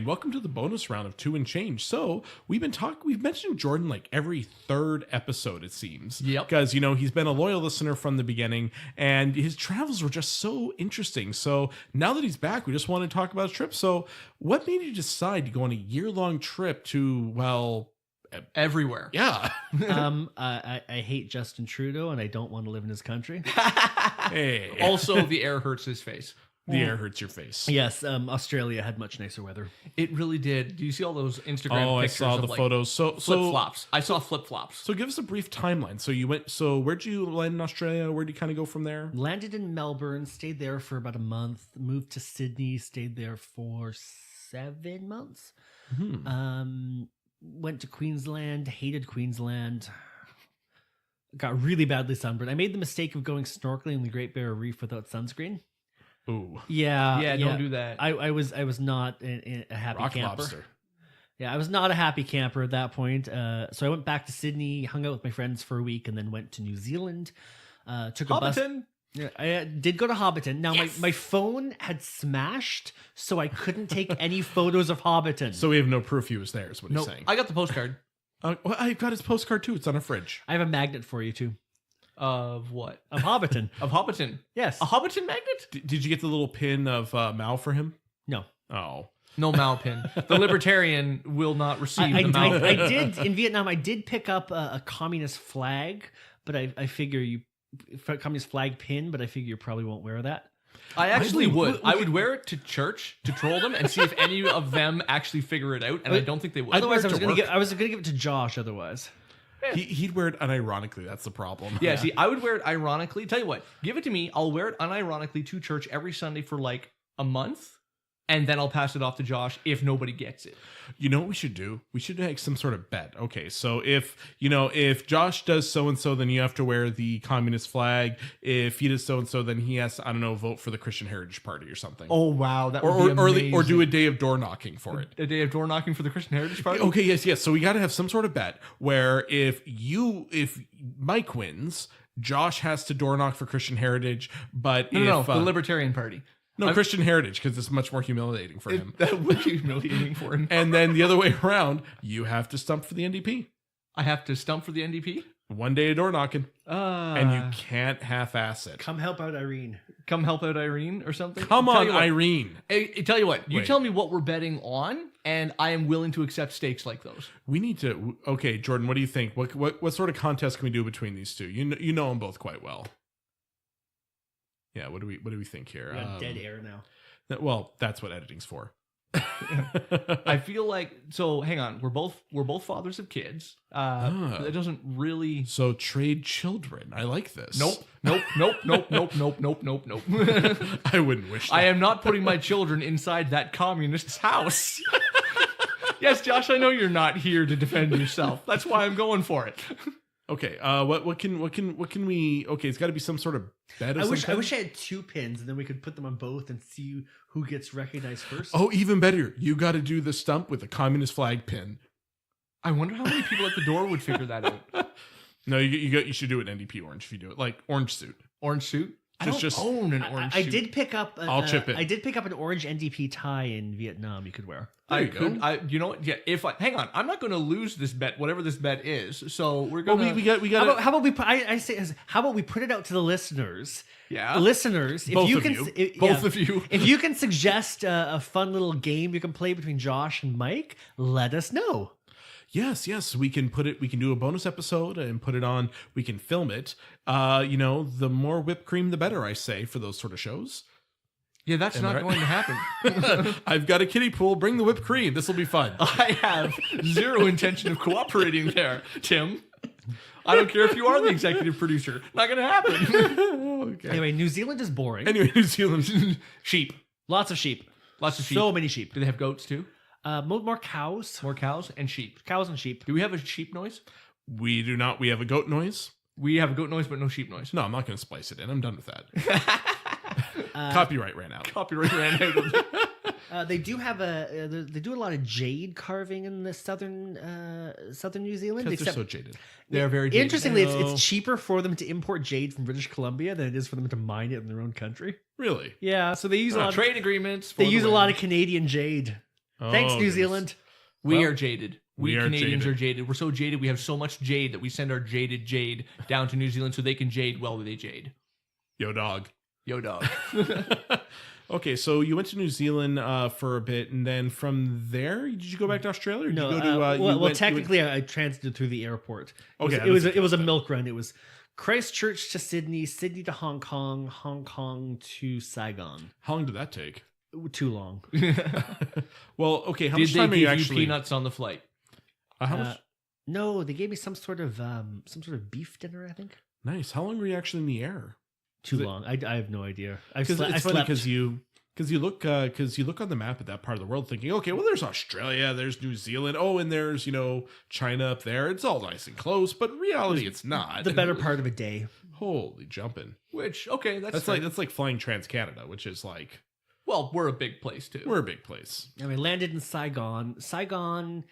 welcome to the bonus round of 2 and Change. So we've mentioned Jordan like every third episode, it seems. Yep. Because, he's been a loyal listener from the beginning and his travels were just so interesting. So now that he's back, we just want to talk about his trip. So what made you decide to go on a year-long trip to, well... everywhere. Yeah. I hate Justin Trudeau and I don't want to live in his country. Hey. Also, the air hurts his face. The air hurts your face. Yes, Australia had much nicer weather. It really did. Do you see all those Instagram pictures? I saw of the photos. So flip-flops. I saw flip-flops. So give us a brief timeline. So where'd you land in Australia? Where'd you kind of go from there? Landed in Melbourne, stayed there for about a month, moved to Sydney, stayed there for 7 months. Went to Queensland, hated Queensland. Got really badly sunburned. I made the mistake of going snorkeling in the Great Barrier Reef without sunscreen. Ooh. Yeah, don't do that. I was not a happy Rock camper. lobster. Yeah, I was not a happy camper at that point. So I went back to Sydney, hung out with my friends for a week, and then went to New Zealand. Took a bus. Hobbiton? Yeah, I did go to Hobbiton. Now Yes! my phone had smashed, so I couldn't take any photos of Hobbiton. So we have no proof he was there, is what No, he's saying. I got the postcard. Well, I've got his postcard too. It's on a fridge. I have a magnet for you too Of what? of Hobbiton. Of Hobbiton. Yes. A Hobbiton magnet? Did you get the little pin of Mao for him? No. Oh. No Mao pin. The libertarian will not receive I the Mao I pin. did in Vietnam. I did pick up a communist flag, but I figure communist flag pin. But I figure you probably won't wear that. I actually would. I would wear it to church to troll them and see if any of them actually figure it out. And I don't think they would. Otherwise, I wear was it to gonna work. I was gonna give it to Josh. Otherwise, He'd wear it unironically. That's the problem. Yeah, see, I would wear it ironically. Tell you what, give it to me. I'll wear it unironically to church every Sunday for like a month. And then I'll pass it off to Josh if nobody gets it. You know what we should do? We should make some sort of bet. Okay, so if Josh does so and so, then you have to wear the communist flag. If he does so and so, then he has to, I don't know, vote for the Christian Heritage Party or something. Oh wow, that would be amazing. Or do a day of door knocking for it. A day of door knocking for the Christian Heritage Party. Okay, yes. So we got to have some sort of bet where if Mike wins, Josh has to door knock for Christian Heritage, but No, the Libertarian Party. Christian Heritage, because it's much more humiliating for him. That would be humiliating for him. And then the other way around, you have to stump for the NDP. I have to stump for the NDP. One day of door knocking, and you can't half-ass it. come help out Irene. Come help out Irene or something. Come Tell on, you what, Irene. Hey, tell you what, you Wait. tell me what we're betting on, and I am willing to accept stakes like those. We need to. Okay, Jordan, what do you think? What sort of contest can we do between these two? You know them both quite well. Yeah. What do we think here? We got dead air now. Well, that's what editing's for. I feel like so. Hang on, we're both fathers of kids. That doesn't really. So trade children. I like this. Nope. I wouldn't wish that. I am not putting my children inside that communist's house. Yes, Josh, I know you're not here to defend yourself. That's why I'm going for it. Okay. What can we? Okay, it's got to be some sort of bet. Of I wish kind. I had 2 pins, and then we could put them on both and see who gets recognized first. Oh, even better. You got to do the stump with a communist flag pin. I wonder how many people at the door would figure that out. No, you should do it NDP orange if you do it like orange suit. Orange suit. I don't Just- own an orange I suit. did pick up. I'll chip in. I did pick up an orange NDP tie in Vietnam. You could wear. There I you could. go. You know what? Yeah. Hang on, I'm not going to lose this bet, whatever this bet is. So we're Well, gonna. we got. How about we? I say, how about we put it out to the listeners? Yeah. Listeners, if Both you of can, you. Both of you. If you can suggest a fun little game you can play between Josh and Mike, let us know. Yes, we can put it. We can do a bonus episode and put it on. We can film it. The more whipped cream, the better. I say for those sort of shows. Yeah, that's not right? going to happen. I've got a kiddie pool. Bring the whipped cream. This will be fun. I have zero intention of cooperating there, Tim. I don't care if you are the executive producer. Not going to happen. Okay. Anyway, New Zealand is boring. Anyway, New Zealand. Sheep. Lots of sheep. Lots of sheep. So many sheep. Do they have goats too? More cows. More cows and sheep. Cows and sheep. Do we have a sheep noise? We do not. We have a goat noise. We have a goat noise, but no sheep noise. No, I'm not going to splice it in. I'm done with that. Copyright ran out. Copyright ran out. They do have they do a lot of jade carving in the southern New Zealand. Because they're so jaded. They're very jaded. Interestingly, No. it's cheaper for them to import jade from British Columbia than it is for them to mine it in their own country. Really? Yeah, so they use a lot. Trade agreements. They use a lot of Canadian jade. Thanks, New goodness. Zealand. We Well, are jaded. we We are Canadians jaded. are jaded. We're so jaded. We have so much jade that we send our jaded jade down to New Zealand so they can jade while they jade. Yo, dog. Yo, dog. Okay, so you went to New Zealand for a bit, and then from there, did you go back to Australia? Or did No, you go to, well, technically, I transited through the airport. Okay, it was that's it was a milk run. It was Christchurch to Sydney, Sydney to Hong Kong, Hong Kong to Saigon. How long did that take? Too long. Well, okay, how Did much they time are give you you actually? peanuts on the flight? How much? No, they gave me some sort of beef dinner. I think Nice. How long were you actually in the air? too Is it- long. I have no idea. I Because slept. it's funny because you look on the map at that part of the world thinking, okay, well, there's Australia, there's New Zealand, oh, and there's China up there. It's all nice and close, but in reality, it's not. the better part of a day. Holy jumping! Which, okay, that's That's fair. like flying Trans Canada, which is like Well, we're a big place, too. we're a big place. And we landed in Saigon. Saigon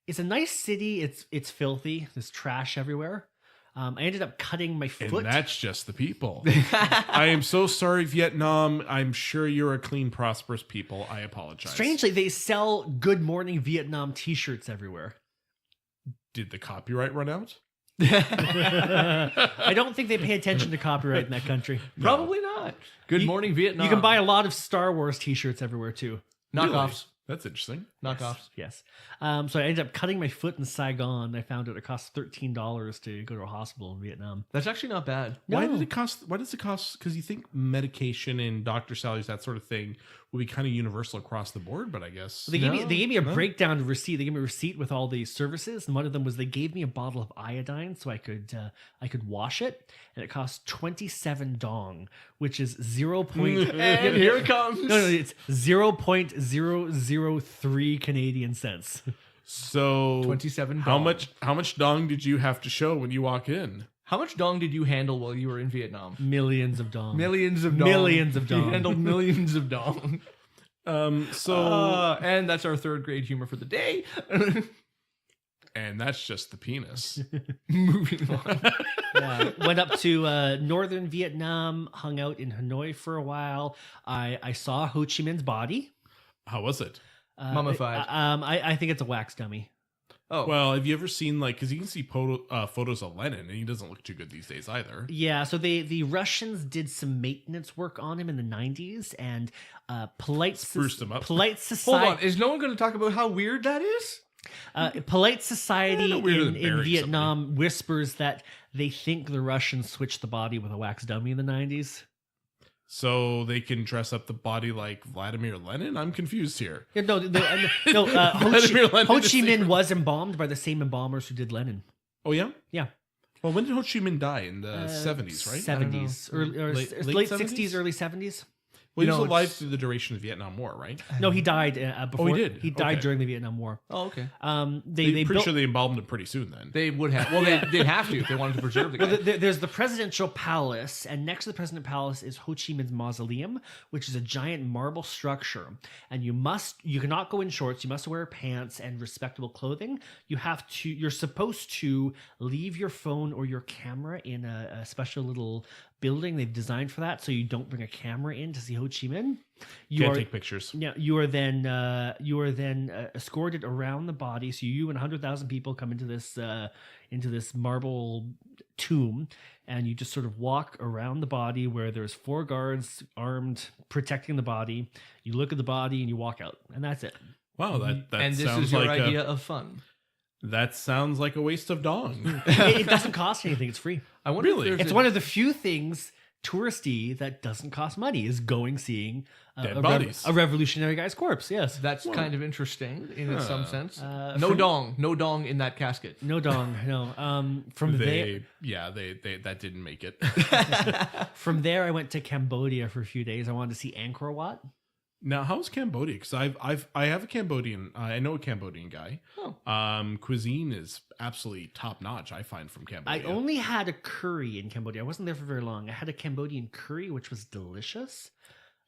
is a nice city. It's filthy. There's trash everywhere. I ended up cutting my And foot. that's just the people. I am so sorry, Vietnam. I'm sure you're a clean, prosperous people. I apologize. Strangely, they sell Good Morning Vietnam T-shirts everywhere. Did the copyright run out? I don't think they pay attention to copyright in that country. Probably not. Good morning, Vietnam. You can buy a lot of Star Wars T-shirts everywhere too. knockoffs. That's interesting. Knockoffs. Yes. So I ended up cutting my foot in Saigon. I found out it cost $13 to go to a hospital in Vietnam. That's actually not bad. Why No. did it cost? Why does it cost? Because you think medication and doctor salaries, that sort of thing, will be kind of universal across the board, but I guess They gave me a no. breakdown of receipt. They gave me a receipt with all the services, and one of them was they gave me a bottle of iodine so I could wash it, and it cost 27 dong, which is 0. And here it comes. No, it's 0.003 Canadian cents. So 27 How dong. much dong did you have to show when you walk in? How much dong did you handle while you were in Vietnam? Millions of dong. Millions of dong. Millions of You dong. handled millions of dong. And that's our third grade humor for the day. and that's just the penis. Moving on. Went up to northern Vietnam, hung out in Hanoi for a while. I saw Ho Chi Minh's body. How was it? Mummified. I think it's a wax dummy. Oh, Well, have you ever seen because you can see photos of Lenin, and he doesn't look too good these days either. Yeah, so the Russians did some maintenance work on him in the 90s, and Spruced him up. polite hold society. on. Is no one going to talk about how weird that is? Polite society no weirder than in burying Vietnam whispers that they think the Russians switched the body with a wax dummy in the 90s. So they can dress up the body like Vladimir Lenin? I'm confused here. Yeah, no, Ho Vladimir Lenin Chi is Minh secret. was embalmed by the same embalmers who did Lenin. Oh, yeah? Yeah. Well, when did Ho Chi Minh die? In the 70s, right? 70s, late 60s, early 70s. Well, he You was know, alive it's- through the duration of the Vietnam War, right? No, he died before. he did? He died Okay. during the Vietnam War. Oh, okay. They Pretty built. sure they embalmed him pretty soon then. They would have. Well, they'd have to if they wanted to preserve the guy. Well, there's the presidential palace, and next to the president palace is Ho Chi Minh's mausoleum, which is a giant marble structure. And you cannot go in shorts. You must wear pants and respectable clothing. You're supposed to leave your phone or your camera in a special little building they've designed for that, so you don't bring a camera in to see Ho Chi Minh. Can't take pictures. Yeah, you are then escorted around the body. So you and 100,000 people come into this marble tomb, and you just sort of walk around the body where there's 4 guards armed protecting the body. You look at the body and you walk out, and that's it. Wow, that and this sounds is your like idea of fun. that sounds like a waste of dong. It doesn't cost anything; it's free. I wonder Really? if there's It's one of the few things touristy that doesn't cost money is seeing Dead bodies. a revolutionary guy's corpse. Yes, That's kind of interesting in some sense. No from- dong in that casket. no dong, no. From there, they that didn't make it. From there, I went to Cambodia for a few days. I wanted to see Angkor Wat. Now, how's Cambodia? Because I have a Cambodian. I know a Cambodian guy. Oh. Cuisine is absolutely top notch. I find from I Cambodia. only had a curry in Cambodia. I wasn't there for very long. I had a Cambodian curry, which was delicious.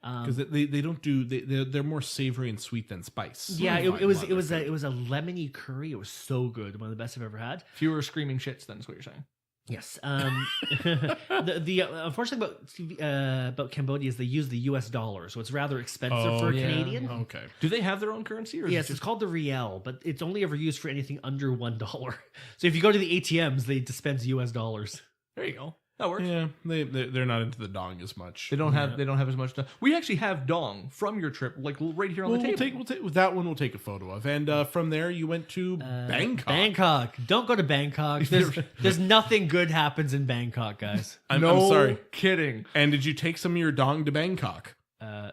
Because they don't do they're more savory and sweet than spice. Yeah, I find it was a lot it of was their a lemony curry. It was so good. One of the best I've ever had. Fewer screaming shits, then is what you're saying. Yes. The unfortunate about Cambodia is they use the U.S. dollar, so it's rather expensive for a yeah. Canadian. Okay. Do they have their own currency? Or is Yes, it it's called the riel, but it's only ever used for anything under $1. So if you go to the ATMs, they dispense U.S. dollars. there you go. That works. Yeah, they're not into the dong as much. They don't have as much. We actually have dong from your trip, like right here on the table. We'll take that one. We'll take a photo of, and from there you went to Bangkok. Bangkok. Don't go to Bangkok. There's nothing good happens in Bangkok, guys. I'm no sorry. kidding. And did you take some of your dong to Bangkok?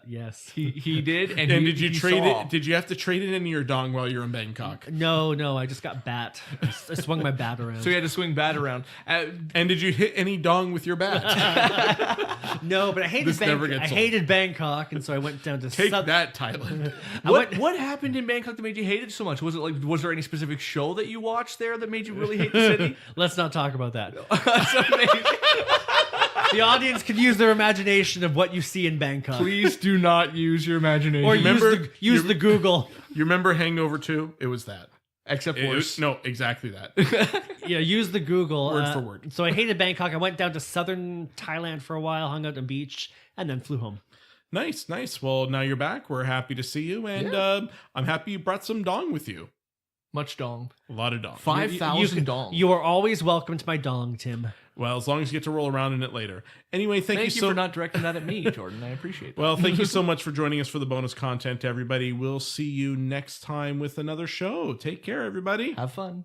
Yes. He did, and Did you he trade saw. it? Did you have to trade it into your dong while you're in Bangkok? No, I just got bat. I swung my bat around. So he had to swing bat around. And did you hit any dong with your bat? No, but I hated This never Bangkok. I gets old. hated Bangkok, and so I went down to Take that, Thailand. What happened in Bangkok that made you hate it so much? Was there any specific show that you watched there that made you really hate the city? Let's not talk about that. That's amazing. The audience can use their imagination of what you see in Bangkok. Please do not use your imagination. Or Remember- use the Google. You remember Hangover 2? It was that. Except worse. No, exactly that. Yeah, use the Google. Word for word. So I hated Bangkok. I went down to southern Thailand for a while, hung out on the beach, and then flew home. Nice. Well, now you're back. We're happy to see you, and I'm happy you brought some dong with you. Much dong. A lot of dong. 5,000 dong. You are always welcome to my dong, Tim. Well, as long as you get to roll around in it later. Anyway, thank you for not directing that at me, Jordan. I appreciate that. Well, thank you so much for joining us for the bonus content, everybody. We'll see you next time with another show. Take care, everybody. Have fun.